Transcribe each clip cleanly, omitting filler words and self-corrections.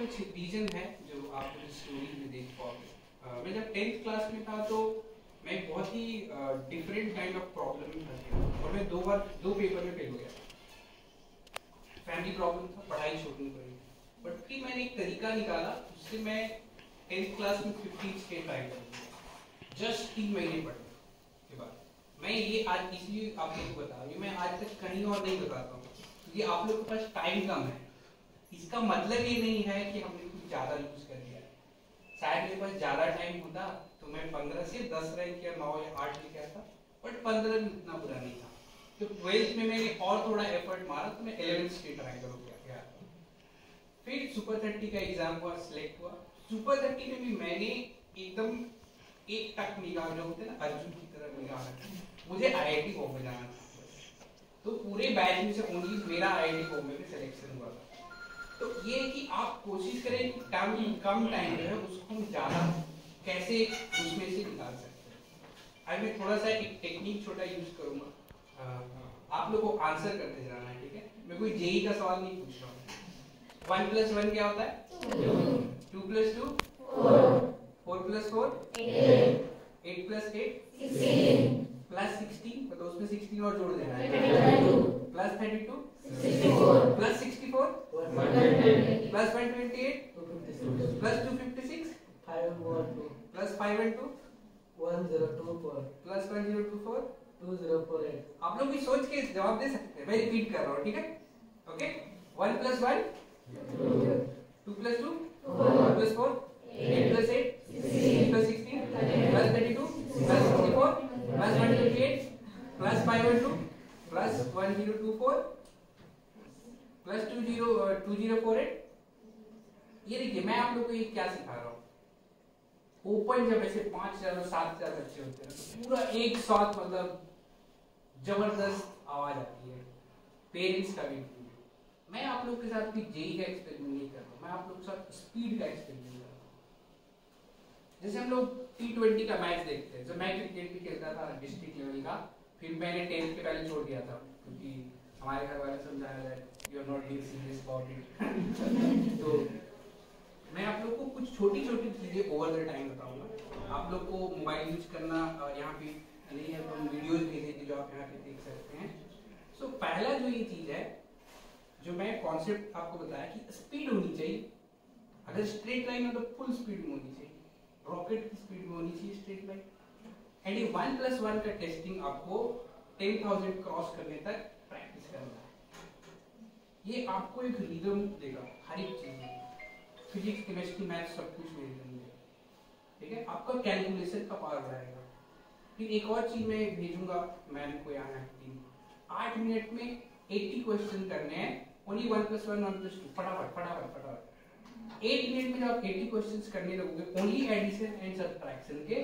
कुछ रीजन है जो आप इस स्टोरी में देख पाओगे। मैं जब 10th क्लास में था तो मैं बहुत ही डिफरेंट काइंड ऑफ प्रॉब्लम में फंस और मैं दो पेपर में फेल हो गया। फैमिली प्रॉब्लम था, पढ़ाई छोड़नी पड़ी, बट फिर मैंने एक तरीका निकाला जिससे मैं 10th क्लास में 50 स्टेट ट्राई कर जस्ट 3 महीने पढ़ने के बाद। मैं ये आज इसलिए आप लोगों को बता रहा हूँ, मैं आज तक कहीं और नहीं बताता हूँ क्योंकि आप लोग के पास टाइम कम है। इसका मतलब ये नहीं है कि हमने कुछ ज्यादा यूज कर लिया है। शायद मेरे पास ज्यादा टाइम होता तो मैं 15 से 10 रैंक या 9 या 8 लेके आता, बट 15 में इतना बुरा नहीं था। तो 12th में मैंने और थोड़ा एफर्ट मारा तो मैं 11th स्टेट रैंक हो गया। फिर सुपर 30 का एग्जाम हुआ, सिलेक्ट हुआ। सुपर 30 में भी मैंने एकदम एक टक निगाह जो होते हैं ना अर्जुन की तरह निगाह रखी, मुझे IIT बॉम्बे जाना था। तो पूरे बैच में से ओनली मेरा IIT बॉम्बे में सिलेक्शन हुआ था। तो ये है कि आप कोशिश करें कि कम टाइम जो है उसको हम ज्यादा कैसे उसमें से निकाल सकते हैं। आज मैं थोड़ा सा एक टेक्निक छोटा यूज करूंगा, आप लोगों को आंसर करते जाना है, ठीक है? मैं कोई जेई का सवाल नहीं पूछ रहा हूँ। 1 + 1 क्या होता है? 2 + 2 4 + 4 8 + 8 +16, तो उसमें 16 और जोड़ देना है, +32 +64 +128 +256 +5 and 2 1024 +1024 2048। आप लोग भी सोच के जवाब दे सकते हैं, मैं रिपीट कर रहा हूँ, ठीक है? Okay, 1 + 1 2 + 2 4 + 4 8 + 8 16 +16 +32 +64 +128 +5 and 2 +1024 +2048। ये देखिए मैं आप लोग को ये क्या सिखा रहा हूँ। ओपन जब ऐसे 5000 और 7000 बच्चे होते हैं तो पूरा एक साथ मतलब जबरदस्त आवाज आती है, पेरेंट्स का भी। मैं आप लोग के साथ भी जेई का एक्सपेरिमेंट नहीं कर रहा हूँ, मैं आप लोग के साथ स्पीड का एक्सपेरिमेंट कर रहा हूँ। जैसे हम लोग T20 का मैच देखते हैं, जब मैं क्रिकेट भी खेलता था डिस्ट्रिक्ट लेवल का, फिर मैंने 10th के पहले छोड़ दिया था क्योंकि हमारे घर वाले समझाया that you are not being serious about it. तो मैं आप लोग को कुछ छोटी छोटी चीजें ओवर द टाइम बताऊंगा। आप लोग को मोबाइल यूज करना यहाँ पे नहीं है तो हम वीडियोज भेजेंगे जो आप यहाँ पे देख सकते हैं। सो पहला जो ये चीज है जो मैं कॉन्सेप्ट आपको बताया कि स्पीड होनी चाहिए। अगर स्ट्रेट लाइन है तो फुल स्पीड में होनी चाहिए, रॉकेट की स्पीड में होनी चाहिए स्ट्रेट लाइन। एंड ये 1 + 1 का टेस्टिंग आपको 10,000 क्रॉस करने तक प्रैक्टिस करना है। ये आपको एक रिदम देगा हर एक चीज में, फिजिक्स केमिस्ट्री मैथ सब कुछ में रिदम देगा, ठीक है? आपका कैलकुलेशन का पावर बढ़ाएगा। फिर एक और चीज मैं भेजूंगा मैम को यहाँ 8 मिनट में 80 क्वेश्चन करने हैं, ओनली 1 + 1 1 + 2 फटाफट 8 मिनट में जब आप 80 क्वेश्चंस करने लगोगे ओनली एडिशन एंड सब्ट्रैक्शन के,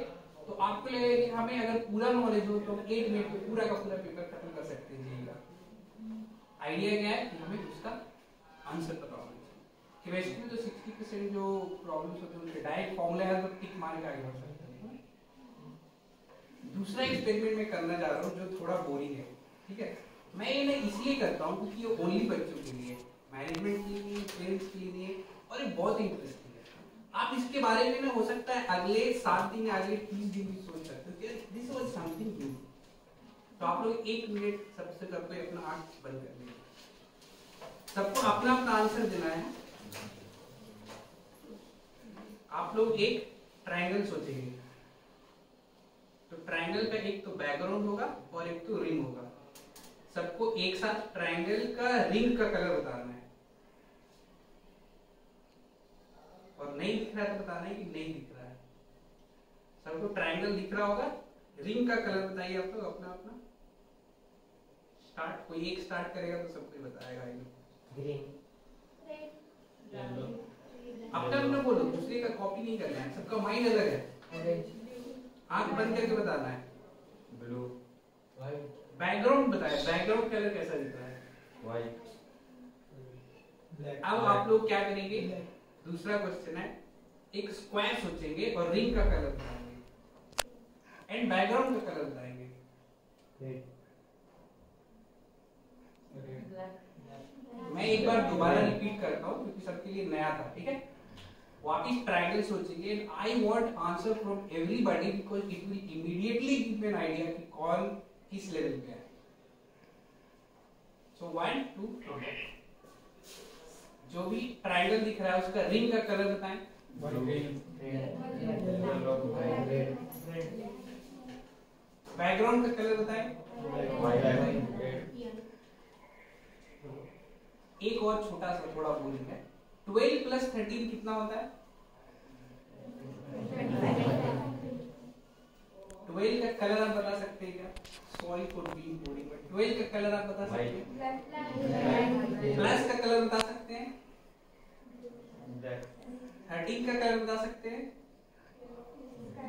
तो आपको लगेगा कि हमें अगर पूरा नॉलेज हो तो 8 मिनट में पूरा का पूरा पेपर खत्म कर सकते हैं जेईई का। आइडिया क्या है कि हमें उसका आंसर पता होना चाहिए। केमिस्ट्री में तो 60% जो प्रॉब्लम्स होते हैं उनके डायरेक्ट फॉर्मूला है तो टिक मार के आगे बढ़ सकते हैं। दूसरा एक्सपेरिमेंट मैं करना चाह रहा हूँ जो थोड़ा बोरिंग है, ठीक है? मैं ये ना इसलिए करता हूँ क्योंकि ये ओनली बच्चों के लिए, मैनेजमेंट के लिए, पेरेंट्स के लिए, और ये बहुत इंटरेस्टिंग है। आप इसके बारे में ना हो सकता है अगले 7 दिन अगले 30 दिन भी सोच सकते हो कि दिस वाज समथिंग न्यू। तो आप लोग 1 मिनट सबसे सबको अपना आंख बंद कर लीजिए, सबको अपना अपना आंसर देना है। आप लोग एक ट्रायंगल सोचेंगे, तो ट्रायंगल का एक तो बैकग्राउंड होगा और एक तो रिंग होगा। सबको एक साथ ट्रायंगल का रिंग का कलर बताना है, और नहीं दिख रहा है तो बताना है कि नहीं दिख रहा है। सबको ट्रायंगल दिख रहा होगा, रिंग का कलर बताइए आप लोग अपना अपना। स्टार्ट, कोई एक स्टार्ट करेगा तो सबको बताएगा। ग्रीन, अपना अपना बोलो, दूसरे का कॉपी नहीं करना है, सबका माइंड अलग है। आंख बंद करके बताना है। ब्लू, व्हाइट, बैकग्राउंड बताए, बैकग्राउंड कलर कैसा दिख रहा है? व्हाइट, अब आप लोग क्या करेंगे, दूसरा क्वेश्चन है, एक स्क्वायर सोचेंगे और रिंग का कलर बताएंगे एंड बैकग्राउंड का कलर बताएंगे। मैं एक बार दोबारा रिपीट करता हूँ क्योंकि सबके लिए नया था, ठीक है। वापिस ट्रायंगल सोचेंगे, I want answer from everybody because it will immediately give me an idea कि कौन किस लेवल पे है। सो 1 2 3, जो भी ट्रायंगल दिख रहा है उसका रिंग का कलर बताएं। बैकग्राउंड का कलर बताएं। एक और छोटा सा थोड़ा बोलिंग है, 12 प्लस 13 कितना होता है? 12 का कलर आप बता सकते हैं क्या? Sorry for being boring, but 12 का कलर आप बता सकते हैं? प्लस का कलर बता सकते हैं? 13 का कलर बता सकते हैं?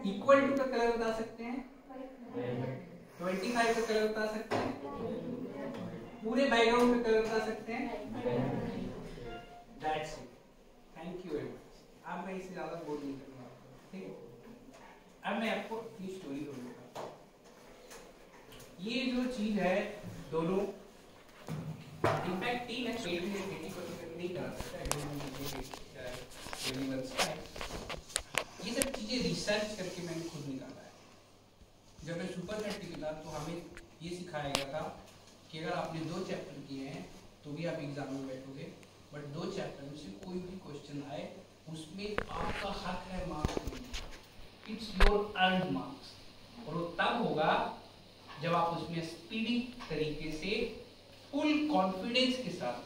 इक्वल टू का कलर बता सकते हैं? 25 का कलर बता सकते हैं? पूरे बैकग्राउंड का कलर बता सकते हैं? That's it. Thank you very much. अब मैं इससे ज्यादा बोल नहीं करूंगा, ठीक है। अब मैं आपको अपनी स्टोरी बोलूंगा। ये जो चीज है दोनों इनफैक्ट टीम है, पेड में 80% नहीं करा सकता, ये सब चीजें रिसर्च करके मैंने खुद निकाला है। जब मैं सुपर थर्टी था तो हमें ये सिखाया गया था कि अगर आपने 2 चैप्टर किए हैं तो भी आप एग्जाम में बैठोगे, बट 2 चैप्टर में से कोई भी क्वेश्चन आए उसमें आपका हक है मार्क्स देने, इट्स योर अर्न्ड मार्क्स, और वो तब होगा जब आप उसमें स्पीडी तरीके से फुल कॉन्फिडेंस के साथ।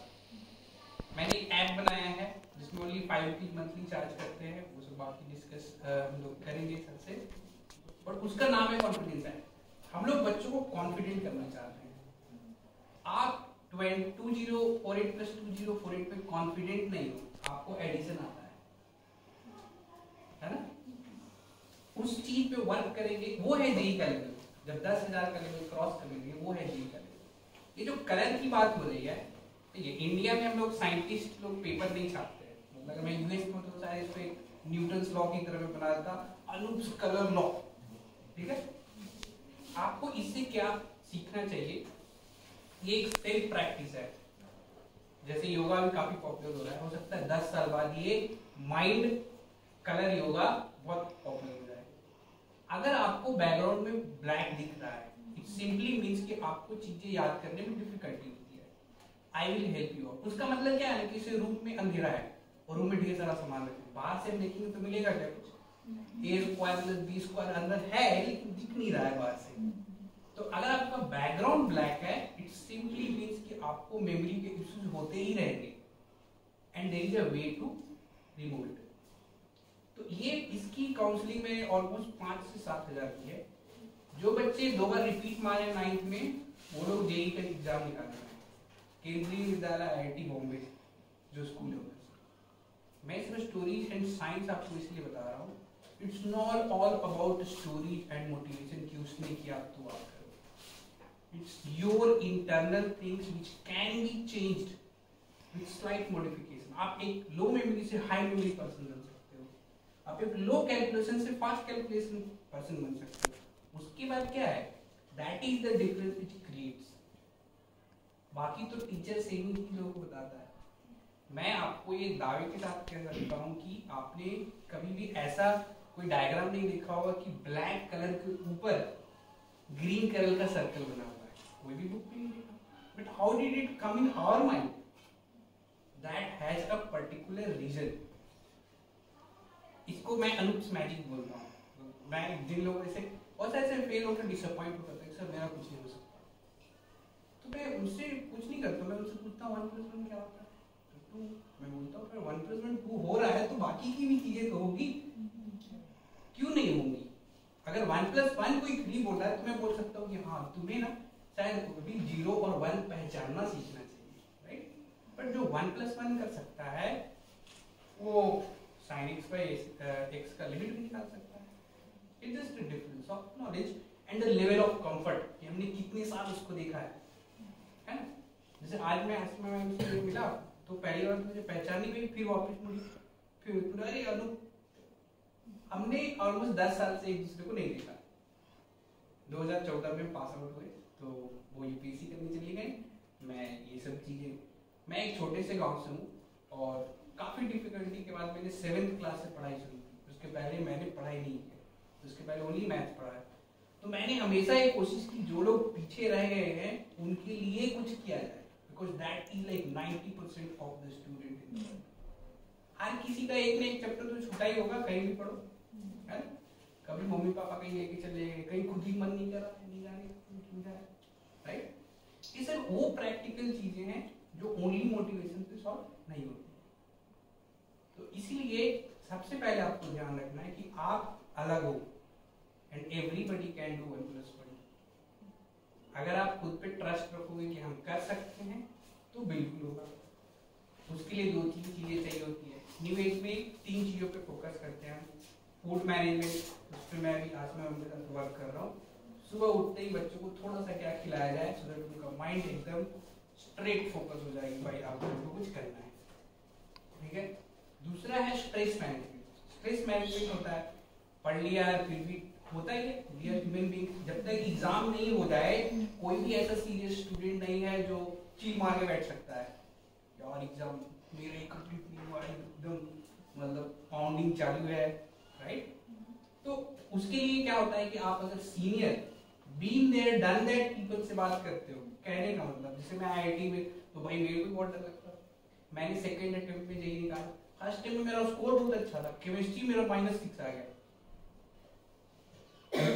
मैंने एक ऐप बनाया है जिसमें ओनली 5 रुपीज मंथली चार्ज करते हैं, वो सब बाकी डिस्कस हम लोग करेंगे सबसे, बट उसका नाम है कॉन्फिडेंस ऐप। हम लोग बच्चों को कॉन्फिडेंट करना चाहते हैं। आप 2048 प्लस 2048 पे कॉन्फिडेंट नहीं हो, आपको एडिशन आता है ना? उस चीज पे वर्क करेंगे, वो है जेई का लेवल। जब 10,000 का लेवल क्रॉस कर लेंगे वो है जेई का लेवल। ये जो कलर की बात हो रही है, ठीक है, इंडिया में हम लोग साइंटिस्ट लोग पेपर नहीं छापते हैं, मतलब मैं यूएस में तो शायद इसको एक न्यूटन्स लॉ की तरह बना था, अनूप्स कलर लॉ, ठीक है। आपको इससे क्या सीखना चाहिए? ये एक सेल्फ प्रैक्टिस है। जैसे योगा भी काफी पॉपुलर हो रहा है, हो सकता है 10 साल बाद ये माइंड कलर योगा बहुत पॉपुलर हो जाए। अगर आपको बैकग्राउंड में ब्लैक दिख रहा है, इट सिंपली मींस कि आपको चीजें याद करने में डिफिकल्टी होती है। I will help you. उसका मतलब क्या है कि रूम में अंधेरा है और रूम में ढेर सारा सामान रखे, बाहर से देखेंगे तो मिलेगा क्या? कुछ a square plus b square अंदर है लेकिन दिख नहीं रहा है बाहर से। तो अगर आपका बैकग्राउंड ब्लैक है, इट सिंपली मींस कि आपको मेमोरी के इश्यूज होते ही रहेंगे and there is a way to remove it. तो ये इसकी काउंसलिंग में ऑलमोस्ट 5 से 7 हजार की है। जो बच्चे 2 बार रिपीट मारे 9th में, वो लोग जेईई का एग्जाम निकालना है। केंद्रीय विद्यालय IIT बॉम्बे जो स्कूल है, मैं इसमें स्टोरीज एंड साइंस आपको इसलिए बता रहा हूँ, it's not all about story and motivation कि उसने किया तो आप करो। It's your internal things which can be changed with slight modification. आप एक लो मेमोरी से हाई मेमोरी पर्सन बन सकते हो, आप एक लो कैलकुलेशन से फास्ट कैलकुलेशन पर्सन बन सकते हो। उसके बाद क्या है, that is the difference which creates. बाकी तो टीचर सेम ही लोगों को बताता है। मैं आपको ये दावे के साथ कह सकता हूँ कि आपने कभी भी ऐसा कोई डायग्राम नहीं देखा होगा कि ब्लैक कलर के ऊपर ग्रीन कलर का सर्कल बना हुआ है, कोई भी बुक में नहीं देखा। But how did it come in our mind? That has a particular reason. इसको मैं अनूप्स मैजिक बोलता हूँ। मैं जिन लोगों से बहुत ऐसे फेल होकर डिसअपॉइंट होता है, सर मेरा कुछ नहीं हो सकता, तो मैं उनसे कुछ नहीं करता, मैं उनसे पूछता हूँ 1 + 1 क्या होता है? तो मैं बोलता हूँ 1 + 1 2 हो रहा है तो बाकी की भी चीजें तो होगी, क्यों नहीं होंगी? अगर 1 + 1 कोई 3 बोल रहा है तो मैं बोल सकता हूँ कि हाँ तुम्हें ना शायद कभी 0 और 1 पहचानना सीखना चाहिए, राइट? बट जो 1 + 1 कर सकता है वो sin x by x का लिमिट भी निकाल सकता है। It's just a difference of knowledge and the level of comfort कि हमने कितने साल उसको देखा है ना? जैसे आज मैं आसमा से मिला तो पहली बार मुझे पहचान नहीं गई, फिर वापस मुड़ी, फिर अरे अनु हमने ऑलमोस्ट 10 साल से एक दूसरे को नहीं देखा। 2014 में पास आउट हुए तो वो यूपीएससी करने चली गई, मैं ये सब चीजें मैं एक छोटे से गांव से हूँ और काफ़ी डिफिकल्टी के बाद मैंने 7th क्लास से पढ़ाई शुरू की। उसके पहले मैंने पढ़ाई नहीं की, उसके पहले ओनली मैथ पढ़ा है। तो मैंने हमेशा ये कोशिश की जो लोग पीछे रह गए हैं उनके लिए कुछ किया जाए, because that is like 90% of the student in the world. हर किसी का एक ना एक चैप्टर तो छूटा ही होगा, कहीं भी पढ़ो, है ना? कभी मम्मी पापा कहीं लेके चले गए, कहीं खुद ही मन नहीं करा, नहीं जाने, राइट? ये सब वो प्रैक्टिकल चीजें हैं जो ओनली मोटिवेशन से सॉल्व नहीं होती। तो इसीलिए सबसे पहले आपको ध्यान रखना है कि आप अलग हो, एंड एवरीबडी कैन डू 1+1। अगर आप खुद पे ट्रस्ट रखोगे कि हम कर सकते हैं तो बिल्कुल होगा। उसके लिए 2-3 चीजें चाहिए होती है। न्यू एज में 3 चीजों पे फोकस करते हैं। फूड मैनेजमेंट, उस पर मैं अभी आज मैं उनके साथ वर्क कर रहा हूँ। सुबह उठते ही बच्चों को थोड़ा सा क्या खिलाया जाए सो दैट उनका माइंड एकदम स्ट्रेट फोकस हो जाएगी, भाई आपको कुछ करना है, ठीक है? दूसरा है स्ट्रेस मैनेजमेंट। स्ट्रेस मैनेजमेंट होता है पढ़ लिया फिर भी होता ही है, वी आर ह्यूमन बीइंग। जब तक एग्जाम नहीं हो जाए कोई भी ऐसा सीरियस स्टूडेंट नहीं है जो चील मार के बैठ सकता है, यार एग्जाम मेरे कंप्लीट नहीं हुआ, एकदम मतलब पाउंडिंग चालू है, राइट? तो उसके लिए क्या होता है कि आप अगर senior been there done that people से बात करते हो, कहने का मतलब जैसे मैं आईआईटी में, तो भाई मेरे को बहुत डर लगता है। मैंने सेकंड अटेम्प्ट में जेईई निकाला, फर्स्ट टाइम में मेरा स्कोर बहुत अच्छा था, केमिस्ट्री मेरा -6 आ गया।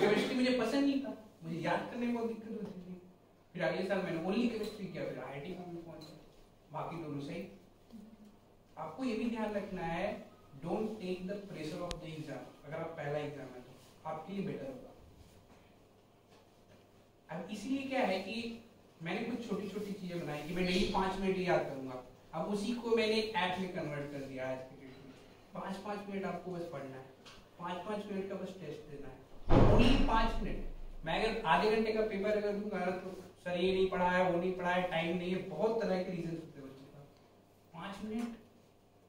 केमिस्ट्री मुझे पसंद नहीं था, मुझे याद करने में बहुत दिक्कत होती थी। फिर अगले साल मैंने ओनली केमिस्ट्री किया, फिर आईआईटी में पहुंचा, बाकी दोनों सही। आपको ये भी ध्यान रखना है, don't take the pressure of the exam. अगर आप पहला एग्जाम है तो आपके लिए बेटर होगा। अब इसीलिए क्या है कि मैंने कुछ छोटी छोटी चीजें बनाई कि मैं डेली 5 मिनट याद करूंगा। अब उसी को मैंने एक ऐप में कन्वर्ट कर दिया आज के डेट में। 5-5 मिनट आपको बस पढ़ना है, 5-5 मिनट का बस टेस्ट देना है, ओनली 5 मिनट। मैं अगर आधे घंटे का पेपर अगर दूंगा तो सर ये नहीं पढ़ा है, वो नहीं पढ़ा है, टाइम नहीं है, बहुत तरह के रीजन होते हैं बच्चों का। 5 मिनट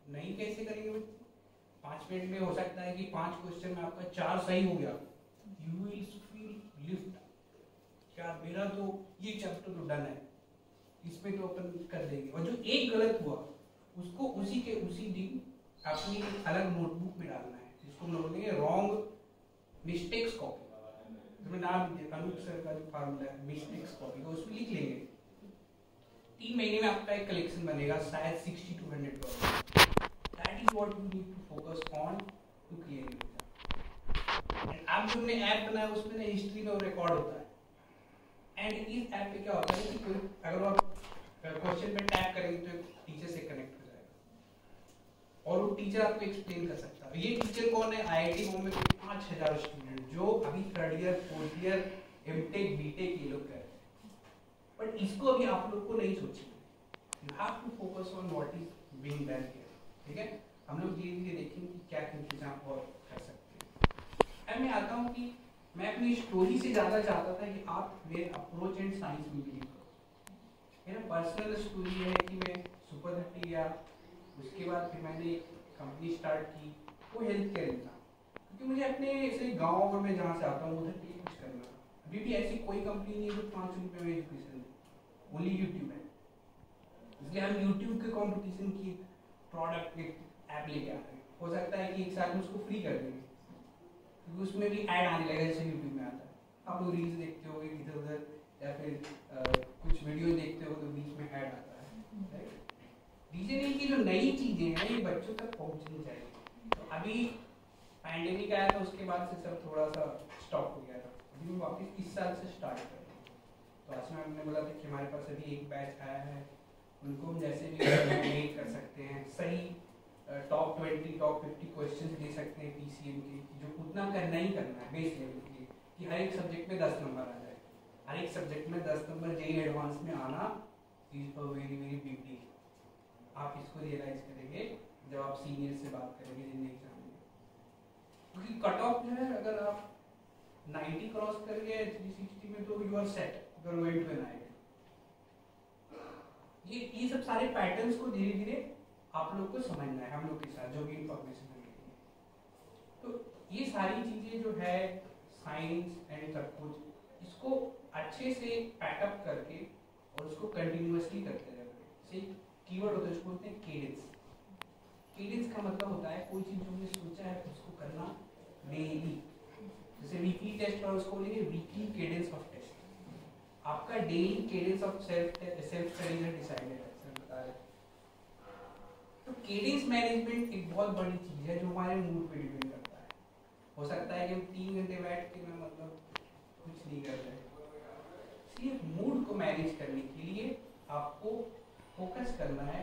नहीं कैसे करेंगे बच्चे? 5 मिनट में हो सकता है कि 5 क्वेश्चन में आपका 4 सही हो गया, यू विल फील लिफ्ट, क्या मेरा तो ये चैप्टर तो डन है, इसमें तो अपन कर देंगे। और जो एक गलत हुआ उसको उसी के उसी दिन अपनी एक अलग नोटबुक में डालना है, जिसको हम लोग बोलेंगे रॉन्ग मिस्टेक्स कॉपी। तो मैं नाम अनूप सर का जो फार्मूला है मिस्टेक्स कॉपी, तो उसमें लिख लेंगे। 3 महीने में आपका एक कलेक्शन बनेगा, शायद 60 to 100। That is what you need to focus on to clear your exam. आप जो हमने ऐप बनाया उसमें ना हिस्ट्री में रिकॉर्ड होता है, एंड इस ऐप पे क्या होता है कि कोई अगर आप क्वेश्चन में टैप करेंगे तो टीचर से कनेक्ट हो जाएगा और वो टीचर आपको एक्सप्लेन कर सकता है। ये टीचर कौन है? आईआईटी बॉम्बे के 5000 स्टूडेंट जो अभी 3rd year 4th year MTech BTech ये लोग कर रहे हैं, बट इसको अभी आप लोग को नहीं सोचना। You have to focus on what is being done here, ठीक है? हम लोग धीरे धीरे देखेंगे कि क्या चीजें आप और कर सकते हैं। अब मैं आता हूँ कि मैं अपनी स्टोरी से ज्यादा चाहता था कि आप मेरे अप्रोच एंड साइंस में बिलीव करो। मेरा पर्सनल स्टोरी है कि मैं सुपर 30 गया, उसके बाद फिर मैंने एक कंपनी स्टार्ट की, वो हेल्थ केयर था, क्योंकि मुझे अपने ऐसे गाँव में जहाँ से आता हूँ उधर के लिए कुछ करना था। अभी भी ऐसी कोई कंपनी नहीं है जो 5 रुपये में एजुकेशन दे, ओनली यूट्यूब है। इसलिए हम यूट्यूब के कॉम्पिटिशन की प्रोडक्ट एक ऐप लेके आ रहे हैं। हो सकता है कि एक साल में उसको फ्री कर देंगे, क्योंकि उसमें भी ऐड आने लगेगा जैसे यूट्यूब में आता है। आप लोग रील्स देखते हो इधर उधर या फिर कुछ वीडियो देखते हो तो बीच में ऐड आता है, राइट? रीजन है कि जो नई चीजें हैं ये बच्चों तक पहुंचनी चाहिए। तो अभी पैंडेमिक आया था, उसके बाद से सब थोड़ा सा स्टॉप हो गया था। अभी वापस इस साल से स्टार्ट कर रहे हैं। तो आज में हमने बोला था कि हमारे पास अभी एक बैच आया है, उनको हम जैसे भी मेक कर सकते हैं, सही टॉप 20 टॉप 50 क्वेश्चन दे सकते हैं पीसीएम के, जो उतना करना ही करना है बेस लेवल के, कि हर एक सब्जेक्ट में 10 नंबर आ जाए। हर एक सब्जेक्ट में 10 नंबर जेईई एडवांस में आना is a very very big deal. आप इसको रियलाइज करेंगे जब आप सीनियर से बात करेंगे जिन एग्जाम में, क्योंकि कट ऑफ जो है अगर आप 90 क्रॉस कर गए 360 में तो you are set, you are going to an IIT. ये सब सारे पैटर्न्स को धीरे धीरे आप लोग को समझना है हम लोग के साथ जो भी इंफॉर्मेशन मिलेगी। तो ये सारी चीजें जो है साइंस एंड सब कुछ, इसको अच्छे से पैकअप करके और उसको कंटिन्यूअसली करते रहते हैं। कीवर्ड होता है उसको बोलते हैं केडेंस। केडेंस का मतलब होता है कोई चीज जो हमने सोचा है उसको करना डेली। जैसे वीकली टेस्ट पर उसको बोलेंगे वीकली केडेंस ऑफ टेस्ट। आपका daily cadence of self study है डिसाइडेड है, बता रहे। तो केडेंस मैनेजमेंट एक बहुत बड़ी चीज है जो हमारे मूड पे डिपेंड करता है। हो सकता है कि हम 3 घंटे बैठ के मैं मतलब कुछ नहीं कर रहे, इसलिए मूड को मैनेज करने के लिए आपको फोकस करना है।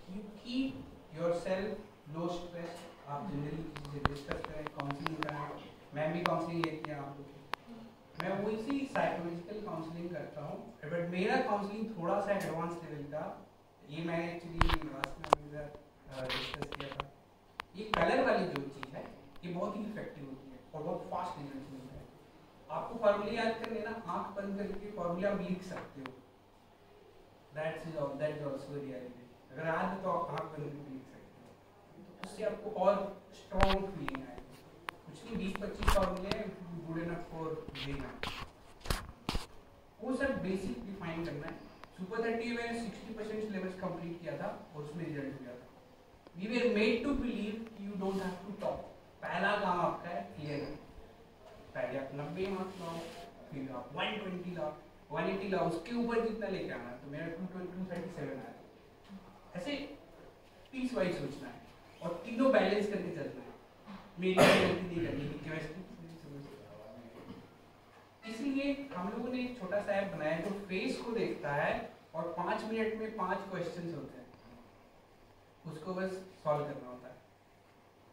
You keep yourself low stress. आप जनरली किसी से डिस्कस करें, काउंसलिंग करें। मैं भी काउंसलिंग लेती हूँ आप लोग, मैं वही सी साइकोलॉजिकल काउंसलिंग करता हूँ, बट मेरा काउंसलिंग थोड़ा सा एडवांस लेवल का। ये मैंने एक्चुअली लास्ट में डिस्कस किया था। ये कलर वाली जो चीज़ है ये बहुत ही इफेक्टिव होती है और बहुत फास्ट रिजल्ट मिलता है। आपको फॉर्मूले याद करने ना, आंख बंद करके फॉर्मूले आप लिख सकते हो। That's also reality. अगर याद है तो आप आंख बंद करके लिख सकते हो, उससे आपको और स्ट्रॉन्ग फीलिंग आएगी। कुछ नहीं, 20-25 फॉर्मूले गुड इनफ फॉर देना, वो सब बेसिक डिफाइन करना है। सुपर 30 में 60% सिलेबस कंप्लीट किया था और उसमें रिजल्ट हुआ था। We were made to believe you don't have to top. पहला काम आपका है क्लियर है। पहले आप 90 मार्क्स लाओ, फिर आप 120 लाओ, 180 लाओ, उसके ऊपर कितना लेके आना है। तो मेरा 237 आया। ऐसे पीस वाइज सोचना है और तीनों बैलेंस करके चलना है। मेरी गलती नहीं करनी है केमिस्ट्री। इसलिए हम लोगों ने एक छोटा सा ऐप बनाया जो फेस को देखता है और 5 मिनट में 5 क्वेश्चंस होते हैं, उसको बस सॉल्व करना होता है।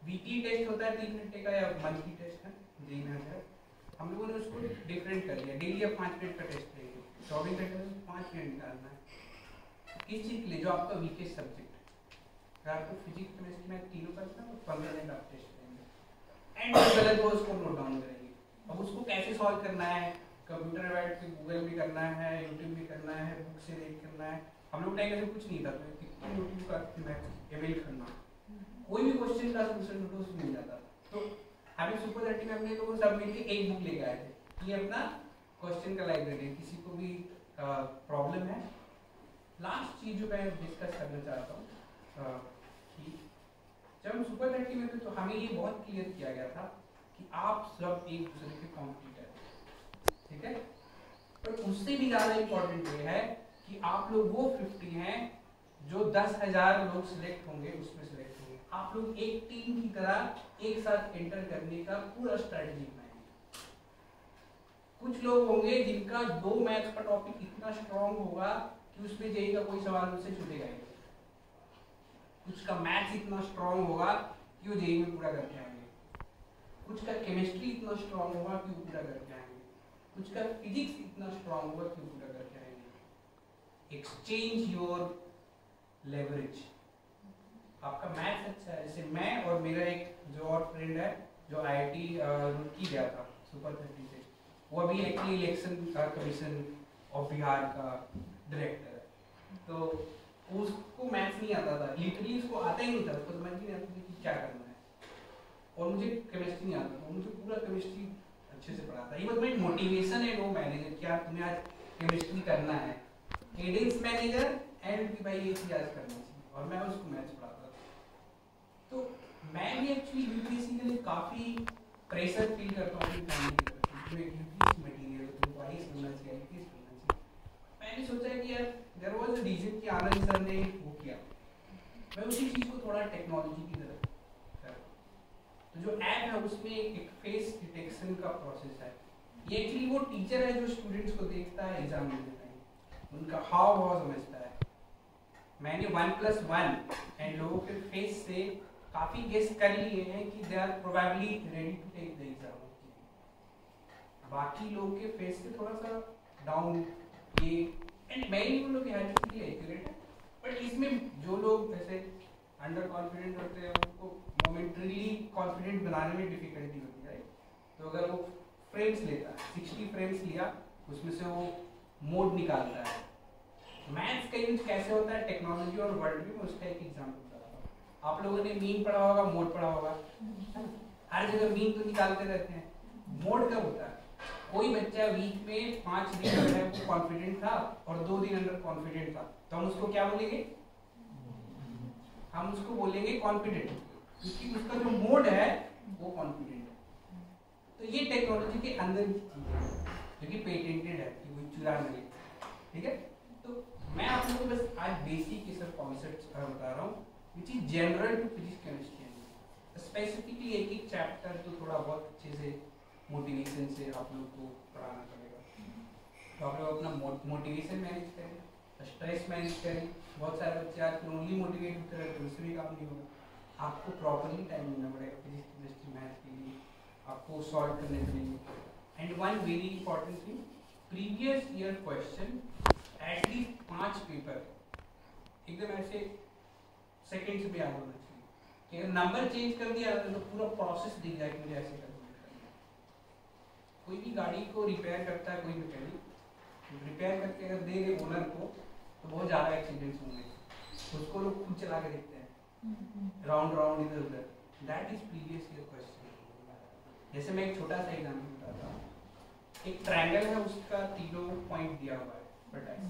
वीकली टेस्ट होता है 3 घंटे का, या मंथली टेस्ट है 3 घंटे। हम लोगों ने उसको डिफरेंट कर दिया। डेली आप 5 मिनट का टेस्ट लेंगे, 24 घंटे में 5 मिनट निकालना है। किस चीज़ के लिए? जो आपका वीकेस्ट सब्जेक्ट है। अगर आपको फिजिक्स केमिस्ट्री में तीनों का तो 15 मिनट आप टेस्ट लेंगे एंड गलत हो उसको नोट डाउन करेंगे। अब उसको कैसे सॉल्व करना है? कंप्यूटर में बैठ के गूगल भी करना है, यूट्यूब भी करना है, बुक से देख करना है। हम लोग टाइम ऐसे कुछ नहीं था, तो कितने यूट्यूब का ईमेल करना, कोई भी क्वेश्चन का सॉल्यूशन तो उसमें मिल जाता था। तो हमें सुपर 30 में हमने लोगों सब मिलकर एक बुक लेके आए थे। ये अपना क्वेश्चन का लाइब्रेरी, किसी को भी प्रॉब्लम है। लास्ट चीज जो मैं डिस्कस करना चाहता हूँ कि जब हम सुपर 30 में थे तो हमें ये बहुत क्लियर किया गया था कि आप सब एक दूसरे के कॉम्पिटिटर, ठीक है। पर उससे भी ज्यादा इंपॉर्टेंट ये है कि आप लोग वो 50 हैं जो 10,000 लोग सिलेक्ट होंगे, उसमें सिलेक्ट होंगे। आप लोग एक टीम की तरह एक साथ एंटर करने का पूरा स्ट्रेटजी बनाएंगे। कुछ लोग होंगे जिनका 2 मैथ्स का टॉपिक इतना स्ट्रांग होगा कि उसमें जेईई का कोई सवाल मुझसे छूटेगा ही। कुछ का मैथ्स इतना स्ट्रांग होगा कि वो जेईई में पूरा करके आएंगे। कुछ का केमिस्ट्री इतना स्ट्रांग होगा कि वो पूरा करके आएंगे। कुछ का फिजिक्स इतना स्ट्रांग होगा कि वो पूरा करके आएंगे। Exchange your leverage. आपका मैथ्स अच्छा है, जैसे मैं और मेरा एक जो और फ्रेंड है जो आईआईटी रुड़की गया था सुपर 30 से, वो अभी actually election commission of Bihar का डायरेक्टर है। तो उसको मैथ्स नहीं आता था, लिटरली उसको आता ही नहीं था, उसको समझ नहीं आता था कि क्या करना है। और मुझे केमिस्ट्री नहीं आता था, मुझे पूरा केमिस्ट्री अच्छे से पढ़ाता है। ये मतलब मोटिवेशन है वो मैनेजर, क्या तुम्हें आज केमिस्ट्री करना है, केडेंस मैनेजर एंड कि भाई ये चीज आज करना चाहिए, और मैं उसको मैथ्स पढ़ाता था। तो मैं भी एक्चुअली यूपीएससी के लिए काफी प्रेशर फील करता हूँ फैमिली की तरफ से। तुम्हें यूपीएससी मटेरियल तुमको आईएएस बनना चाहिए, आईपीएस बनना चाहिए। मैंने सोचा कि यार देयर वाज अ रीजन कि आनंद सर ने वो किया, मैं उसी चीज को थोड़ा टेक्नोलॉजी की तरफ कर। तो जो ऐप है उसमें एक फेस डिटेक्शन का प्रोसेस है। ये एक्चुअली वो टीचर है जो स्टूडेंट्स को देखता है एग्जाम देने टाइम, उनका हाव भाव समझता है। मैंने 1+1 एंड लोगों के फेस से काफी गेस कर लिए हैं कि they are probably ready to take the exam. बाकी लोग के फेस से थोड़ा सा डाउन ये एंड मैं नहीं बोलूँ कि 100% एक्यूरेट है, बट इसमें जो लोग जैसे अंडर कॉन्फिडेंट होते हैं उनको मोमेंटरीली कॉन्फिडेंट बनाने में डिफिकल्टी होती है। तो अगर वो फ्रेम्स लेता है, 60 फ्रेम्स लिया, उसमें से वो मोड निकालता है। मैथ्स का यूज कैसे होता है टेक्नोलॉजी और वर्ल्ड में, उसका एक एग्जाम्पल बताता हूँ। आप लोगों ने मीन पढ़ा होगा, मोड पढ़ा होगा, हर जगह मीन तो निकालते रहते हैं। मोड कब होता है? कोई बच्चा वीक में 5 दिन जो है वो कॉन्फिडेंट था और 2 दिन अंडर कॉन्फिडेंट था, तो हम उसको क्या बोलेंगे? हम उसको बोलेंगे कॉन्फिडेंट, क्योंकि उसका जो मोड है वो कॉन्फिडेंट है। तो ये टेक्नोलॉजी के अंदर की चीज है जो कि पेटेंटेड है कि वो चुरा नहीं ले, ठीक है। तो मैं आप लोगों को बस आज बेसिक ये सब कॉन्सेप्ट्स बता रहा हूँ which is general to physics chemistry. Specifically एक एक चैप्टर तो थोड़ा बहुत अच्छे से मोटिवेशन से आप लोग को पढ़ाना पड़ेगा। तो आप लोग अपना मोटिवेशन मैनेज करें, स्ट्रेस मैनेज करें। बहुत सारे बच्चे आज ओनली मोटिवेट होते रहते हैं, उससे भी काम नहीं होगा। आपको प्रॉपरली टाइम देना पड़ेगा फिजिक्स केमिस्ट्री मैथ के लिए, आपको सॉल्व करने के लिए। And one very important thing, previous year question at least 5 paper एकदम ऐसे सेकेंड्स में याद होना चाहिए। कि नंबर चेंज कर दिया तो पूरा प्रोसेस दिख जाए कि मुझे ऐसे करना है। कोई भी गाड़ी को रिपेयर करता है, कोई मैकेनिक रिपेयर करके अगर दे दे ओनर को तो बहुत ज़्यादा एक्सीडेंट्स होंगे। उसको लोग खुद चला के देखते हैं राउंड राउंड इधर उधर। That is previous year question. जैसे मैं एक छोटा सा एग्जाम्पल बताता हूँ, एक ट्रायंगल है, उसका तीनों पॉइंट दिया हुआ है वर्टेक्स,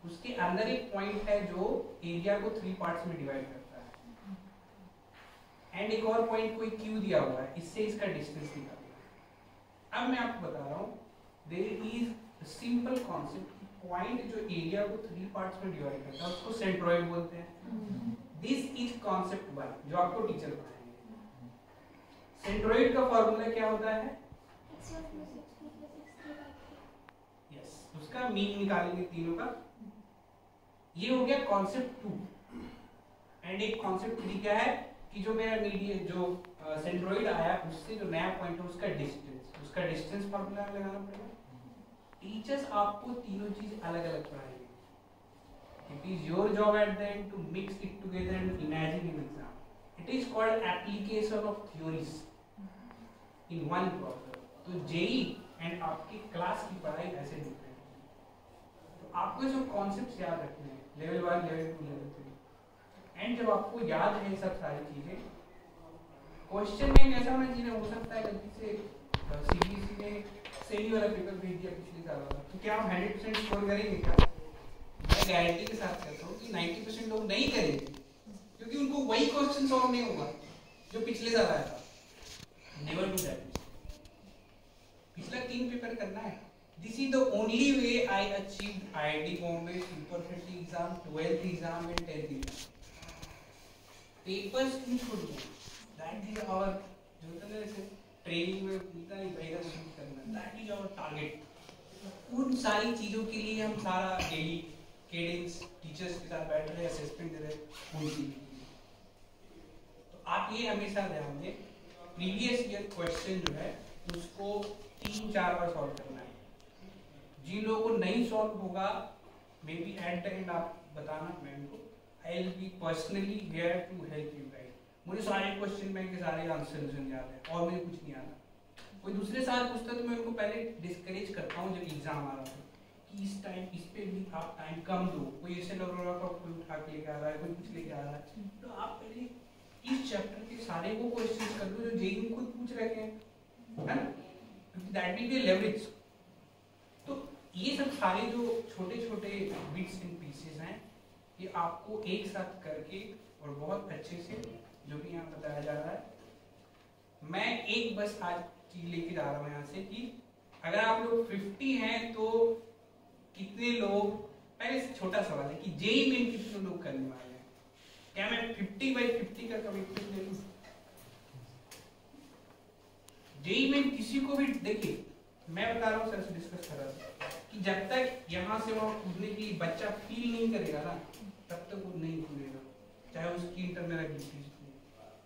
उसके अंदर एक पॉइंट है जो एरिया को 3 पार्ट्स में डिवाइड करता है, एंड एक और पॉइंट कोई क्यू दिया हुआ है, इससे इसका डिस्टेंस निकालना। अब मैं आपको बता रहा हूँ there is simple concept, point जो एरिया को 3 पार्ट्स में डिवाइड करता है उसको सेंट्रोइड बोलते हैं। दिस इज कॉन्सेप्ट 1 जो आपको टीचर पढ़ाएंगे। सेंट्रोइड का फॉर्मूला क्या होता है? यस, उसका मीन निकालेंगे तीनों का। ये हो गया कॉन्सेप्ट 2। एंड एक कॉन्सेप्ट 3 क्या है कि जो मेरा मीडियन जो सेंट्रोइड आया उससे जो नया पॉइंट है उसका डिस्टेंस फॉर्मूला लगाना पड़ेगा। टीचर्स आपको तीनों चीज अलग अलग पढ़ाएंगे। It is your job at the end to mix it together and imagine in exam. It is called application of theories in one problem. तो जेई एंड आपकी क्लास की पढ़ाई ऐसे डिफरेंट है। तो आपको जो कॉन्सेप्ट्स याद रखने हैं, लेवल 1, लेवल 2, लेवल 3। एंड जब आपको याद है सब सारी चीजें, क्वेश्चन में ऐसा होना चाहिए, हो सकता है गलती से सीबीएसई ने सेमी वाला पेपर भेज दिया पिछले साल वाला, तो क्या हम 100% स्कोर करेंगे क्या? मैं गारंटी के साथ कहता हूँ कि 90% लोग नहीं करेंगे, क्योंकि उनको वही क्वेश्चन सॉल्व नहीं होगा जो पिछले साल आया था। Never do that. पिछला 3 पेपर करना है। This is the only way I achieved IIT Bombay superfit exam, 12th exam and 10th exam. Papers क्यों छोड़ दो? दैट इज आवर जो होता है जैसे ट्रेनिंग में इतना ही भाईगा शूट करना, दैट इज आवर टारगेट। उन सारी चीजों के लिए हम सारा डेली केडेंस टीचर्स के साथ बैठ रहे, असेसमेंट दे रहे उनकी। तो आप ये हमेशा ध्यान दें, प्रीवियस ईयर क्वेश्चन जो है उसको 3-4 बार सॉल्व करना है। जिन लोगों को नहीं सॉल्व होगा maybe at the end आप बताना मैम को, I will be personally here to help you guys. मुझे सारे क्वेश्चन बैंक के सारे आंसर याद है और मुझे कुछ नहीं आता। कोई दूसरे साल पूछता तो मैं उनको पहले डिस्करेज करता हूँ जब एग्जाम आ रहा था कि इस टाइम इस पे भी आप टाइम कम दो। कोई ऐसे लग रहा है कोई उठा के लेके आ रहा है, कोई कुछ लेके आ रहा है, तो आप पहले इस चैप्टर के सारे वो क्वेश्चन कर दो जो जेईई में खुद पूछ रहे हैं, है ना? That will be leverage. तो ये सब सारे जो छोटे छोटे बिट्स एंड पीसेस हैं ये आपको एक साथ करके और बहुत अच्छे से जो भी यहाँ बताया जा रहा है, मैं एक बस आज चीज लेके जा रहा हूँ यहाँ से कि अगर आप लोग 50 हैं तो कितने लोग, पहले से छोटा सवाल है कि जेईई में कितने लोग करने वाले हैं? क्या मैं 50/50 का कमिटमेंट ले लूं? जेईई में किसी को भी देखिए, मैं बता रहा हूँ सर से डिस्कस कर रहा था कि जब तक यहाँ से वहाँ कूदने की बच्चा फील नहीं करेगा ना तब तक वो नहीं कूदेगा, चाहे उसकी इंटरनल एबिलिटीज।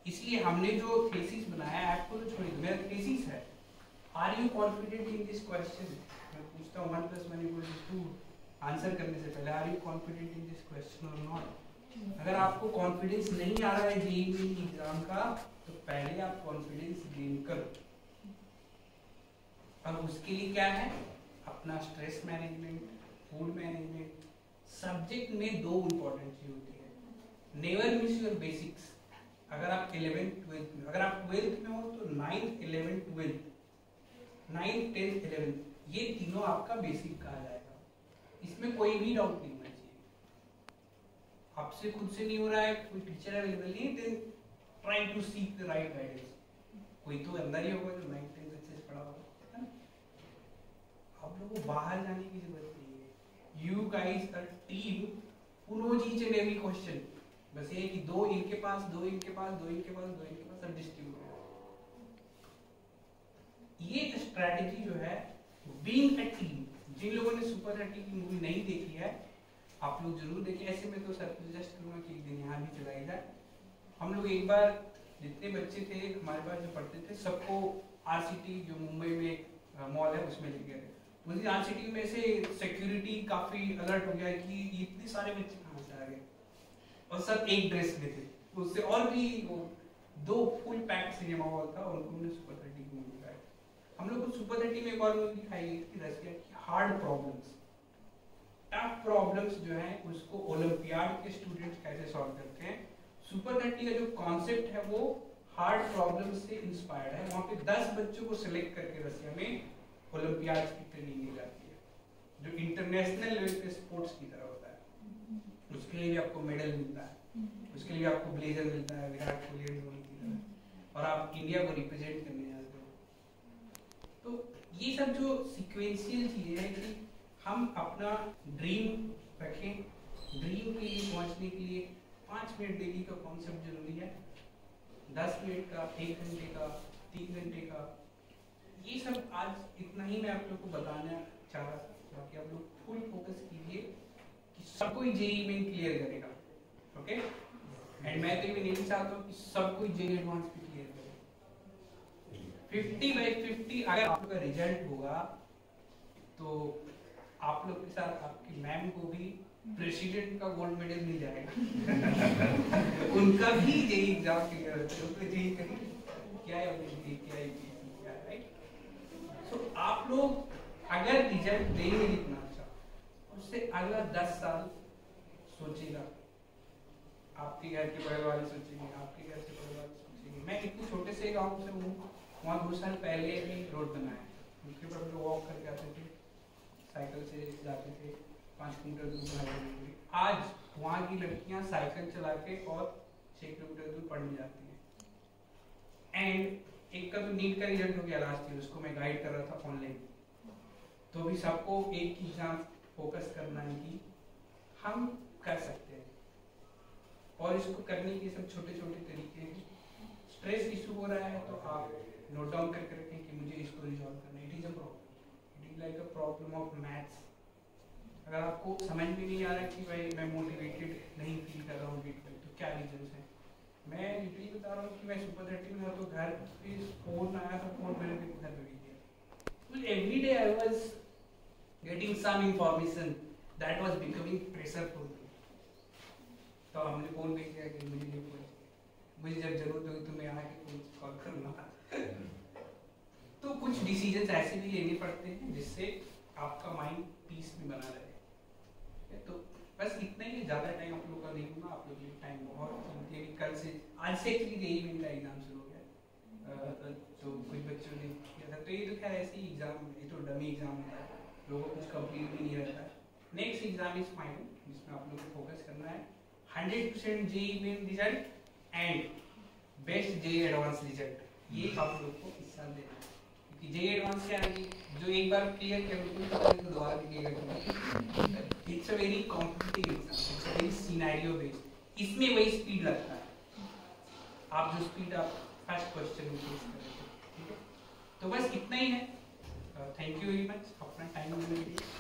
इसलिए हमने जो थीसिस बनाया है, आपको तो छोड़िए, मेरा थीसिस है are you confident in this question. मैं पूछता हूँ 1 + 1 = 2 आंसर करने से पहले are you confident in this question और नॉट। अगर आपको कॉन्फिडेंस नहीं आ रहा है जेईई एग्जाम का तो पहले आप कॉन्फिडेंस गेन करो। अब उसके लिए क्या है? अपना stress management, food management. Subject में 2 इंपॉर्टेंट चीज होती है, नेवर मिस योर बेसिक्स। अगर आप 11th 12th में, अगर आप 12th में हो तो 9th 11th 12th, 9th 10th 11th ये तीनों आपका बेसिक कहा जाएगा। इसमें कोई भी डाउट नहीं होना चाहिए। आपसे खुद से नहीं हो रहा है, कोई टीचर अवेलेबल नहीं, then try to seek the right guidance. कोई तो अंदर ही होगा जो 9th 10th अच्छे से पढ़ा होगा, है ना? आप लोगों को बाहर जाने की जरूरत नहीं है। You guys are team who knows each and every question। बस ये कि दो इनके पास, दो इनके पास, दो इनके पास, दो इनके पास, सब डिस्ट्रीब्यूट है। ये स्ट्रैटेजी जो है बीइंग अ टीम, जिन लोगों ने सुपर 30 की मूवी नहीं देखी है आप लोग जरूर देखिए। ऐसे में तो सर सजेस्ट करूंगा कि एक दिन यहाँ भी चलाई जाए। हम लोग एक बार जितने बच्चे थे हमारे पास जो पढ़ते थे सबको आरसीटी जो मुंबई में एक मॉल है उसमें लेके गए। मुझे आरसीटी में से सिक्योरिटी काफी अलर्ट हो गया कि इतने सारे बच्चे कहाँ से आ गए और सब एक ड्रेस में थे। उससे और भी वो 2 फुल पैक सिनेमा हॉल था, उनको हमने सुपर 30 की मूवी दिखाई। हम लोग को सुपर 30 में एक और मूवी दिखाई गई थी रशिया की, हार्ड प्रॉब्लम्स, टफ प्रॉब्लम्स जो है उसको ओलंपियाड के स्टूडेंट्स कैसे सॉल्व करते हैं। सुपर 30 का जो कॉन्सेप्ट है वो हार्ड प्रॉब्लम्स से इंस्पायर्ड है। वहाँ पे 10 बच्चों को सिलेक्ट करके रशिया में ओलंपियाड की ट्रेनिंग दी जाती है, जो इंटरनेशनल लेवल पे स्पोर्ट्स की तरह होता है। उसके लिए भी आपको मेडल मिलता है, उसके लिए आपको ब्लेजर मिलता है विराट कोहली धोनी की तरह, और आप इंडिया को रिप्रेजेंट करने जाते हो। तो ये सब जो सीक्वेंशियल चीजें हैं कि हम अपना ड्रीम रखें, ड्रीम के लिए पहुंचने के लिए 5 मिनट डेली का कॉन्सेप्ट जरूरी है, 10 मिनट का, 1 घंटे का, 3 घंटे का। ये सब आज इतना ही मैं आप लोग को बताना चाह रहा था। बाकी आप लोग फुल फोकस कीजिए कि सब कोई जेईई मेन क्लियर करेगा, ओके? एंड मैं तो ये नहीं चाहता हूँ कि सब कोई जेईई एडवांस भी क्लियर करे। 50/50 अगर आप लोग का रिजल्ट होगा तो आप लोग के साथ आपकी मैम को भी प्रेसिडेंट का गोल्ड मेडल मिल जाएगा। उनका भी जेईई एग्जाम क्लियर होता है, उनको जेईई करेंगे क्या है, क्या है, राइट? सो आप लोग अगर रिजल्ट देंगे इतना अच्छा, उससे अगला 10 साल सोचेगा, आपके घर के बगल वाले सोचेंगे, आपके घर के बगल वाले सोचेंगे। मैं इतने छोटे से गाँव से हूँ, वहाँ 2 साल पहले भी रोड बनाया, उसके ऊपर हम लोग वॉक करके आते थे, साइकिल से जाते थे, 5 किलोमीटर दूर पढ़ाई। आज वहाँ की लड़कियाँ साइकिल चला के और 6 किलोमीटर दूर पढ़ने जाती हैं। एंड एक का तो नीट का रिजल्ट हो गया लास्ट ईयर, उसको मैं गाइड कर रहा था ऑनलाइन। तो भी सबको एक ही एग्जाम फोकस करना है कि हम कर सकते हैं, और इसको करने के सब छोटे छोटे तरीके हैं। स्ट्रेस इशू हो रहा है तो आप नोट डाउन करके रखें कि मुझे इसको रिजॉल्व करना है। It is a problem, it is like a problem of maths. अगर आपको समझ में नहीं आ रहा कि भाई मैं मोटिवेटेड नहीं फील कर रहा हूँ वीक में, तो क्या रीजन है? मैं लिटरली बता रहा हूँ कि मैं सुपर 30 में था तो घर पे फोन आया तो फोन मैंने घर पे भेज दिया। Every day I was getting some information that was becoming pressure for me. तो हमने फोन भेज दिया कि मुझे नहीं पहुंचे, मुझे जब जरूरत होगी तो मैं आके कॉल करूँगा। तो कुछ डिसीजंस ऐसे भी लेने पड़ते हैं जिससे आपका माइंड पीस में बना रहे। तो बस इतना ही, ज़्यादा टाइम आप लोगों का नहीं होगा, आप लोग के लिए टाइम बहुत कीमती है। कल से, आज से एक्चुअली जेईई मेन का एग्जाम शुरू हो गया, तो कुछ बच्चों ने किया था। तो ये तो खैर ऐसे ही एग्जाम, ये तो डमी एग्जाम होता है, लोगों को कुछ कंप्लीट भी नहीं रहता है। नेक्स्ट एग्जाम इज फाइनल, जिसमें आप लोग को फोकस करना है 100% JEE main result and best JEE advance result, ये आप लोग को इस साल देना है। जेईई एडवांस क्या है, जो एक बार क्लियर किया बिल्कुल पता नहीं तो दोबारा क्लियर करना। It's a very competitive exam, it's a very scenario based. इसमें वही स्पीड लगता है, आप जो स्पीड आप फर्स्ट क्वेश्चन में फेस करेंगे, ठीक है? तो बस इतना ही है। थैंक यू वेरी मच अपना टाइम देने के लिए।